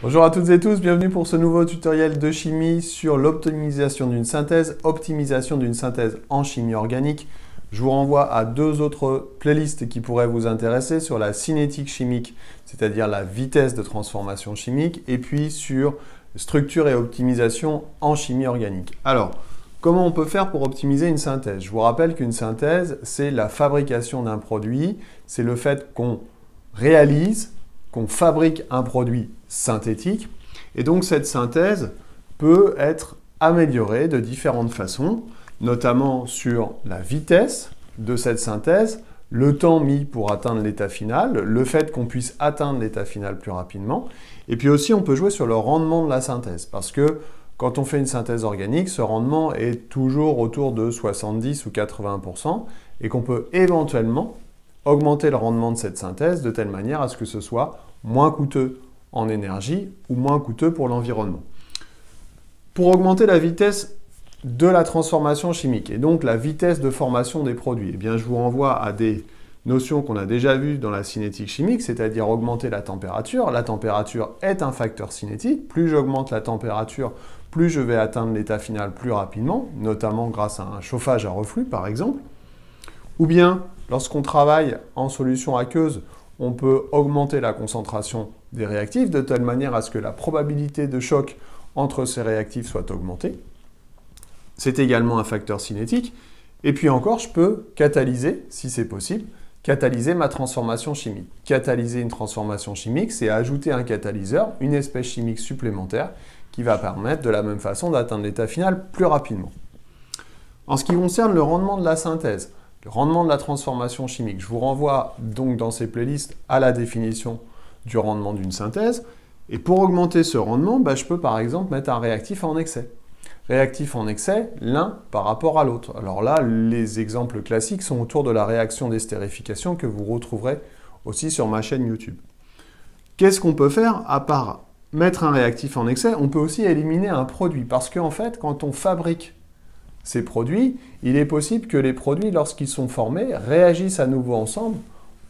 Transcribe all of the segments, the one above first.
Bonjour à toutes et tous, bienvenue pour ce nouveau tutoriel de chimie sur l'optimisation d'une synthèse, optimisation d'une synthèse en chimie organique. Je vous renvoie à deux autres playlists qui pourraient vous intéresser sur la cinétique chimique, c'est-à-dire la vitesse de transformation chimique, et puis sur structure et optimisation en chimie organique. Alors, comment on peut faire pour optimiser une synthèse? Je vous rappelle qu'une synthèse, c'est la fabrication d'un produit, c'est le fait qu'on réalise, qu'on fabrique un produit synthétique. Et donc cette synthèse peut être améliorée de différentes façons, notamment sur la vitesse de cette synthèse, le temps mis pour atteindre l'état final, le fait qu'on puisse atteindre l'état final plus rapidement. Et puis aussi, on peut jouer sur le rendement de la synthèse, parce que quand on fait une synthèse organique, ce rendement est toujours autour de 70 ou 80%, et qu'on peut éventuellement augmenter le rendement de cette synthèse de telle manière à ce que ce soit moins coûteux en énergie ou moins coûteux pour l'environnement. Pour augmenter la vitesse de la transformation chimique et donc la vitesse de formation des produits, eh bien, je vous renvoie à des notions qu'on a déjà vues dans la cinétique chimique, c'est-à-dire augmenter la température. La température est un facteur cinétique. Plus j'augmente la température, plus je vais atteindre l'état final plus rapidement, notamment grâce à un chauffage à reflux par exemple. Ou bien, lorsqu'on travaille en solution aqueuse, on peut augmenter la concentration des réactifs de telle manière à ce que la probabilité de choc entre ces réactifs soit augmentée. C'est également un facteur cinétique. Et puis encore, je peux catalyser, si c'est possible, catalyser ma transformation chimique. Catalyser une transformation chimique, c'est ajouter un catalyseur, une espèce chimique supplémentaire, qui va permettre de la même façon d'atteindre l'état final plus rapidement. En ce qui concerne le rendement de la synthèse, le rendement de la transformation chimique, je vous renvoie donc dans ces playlists à la définition du rendement d'une synthèse. Et pour augmenter ce rendement, je peux par exemple mettre un réactif en excès. Réactif en excès, l'un par rapport à l'autre. Alors là, les exemples classiques sont autour de la réaction d'estérification que vous retrouverez aussi sur ma chaîne YouTube. Qu'est-ce qu'on peut faire à part mettre un réactif en excès? On peut aussi éliminer un produit parce qu'en fait, quand on fabrique ces produits, il est possible que les produits, lorsqu'ils sont formés, réagissent à nouveau ensemble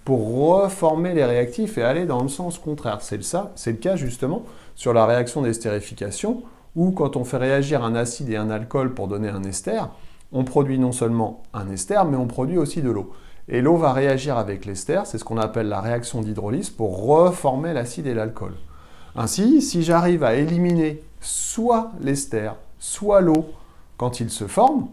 pour reformer les réactifs et aller dans le sens contraire. C'est le cas justement sur la réaction d'estérification où quand on fait réagir un acide et un alcool pour donner un ester, on produit non seulement un ester, mais on produit aussi de l'eau. Et l'eau va réagir avec l'ester, c'est ce qu'on appelle la réaction d'hydrolyse, pour reformer l'acide et l'alcool. Ainsi, si j'arrive à éliminer soit l'ester, soit l'eau quand ils se forment,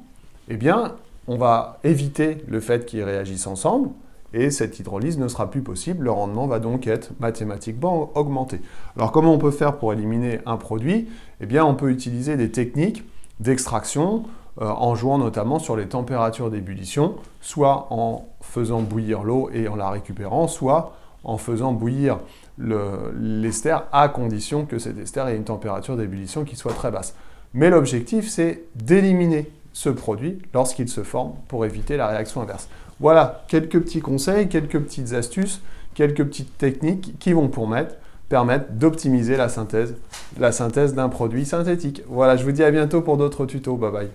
eh bien, on va éviter le fait qu'ils réagissent ensemble et cette hydrolyse ne sera plus possible. Le rendement va donc être mathématiquement augmenté. Alors, comment on peut faire pour éliminer un produit? Eh bien, on peut utiliser des techniques d'extraction en jouant notamment sur les températures d'ébullition, soit en faisant bouillir l'eau et en la récupérant, soit en faisant bouillir l'ester à condition que cet ester ait une température d'ébullition qui soit très basse. Mais l'objectif, c'est d'éliminer ce produit lorsqu'il se forme pour éviter la réaction inverse. Voilà quelques petits conseils, quelques petites astuces, quelques petites techniques qui vont permettre d'optimiser la synthèse d'un produit synthétique. Voilà, je vous dis à bientôt pour d'autres tutos. Bye bye.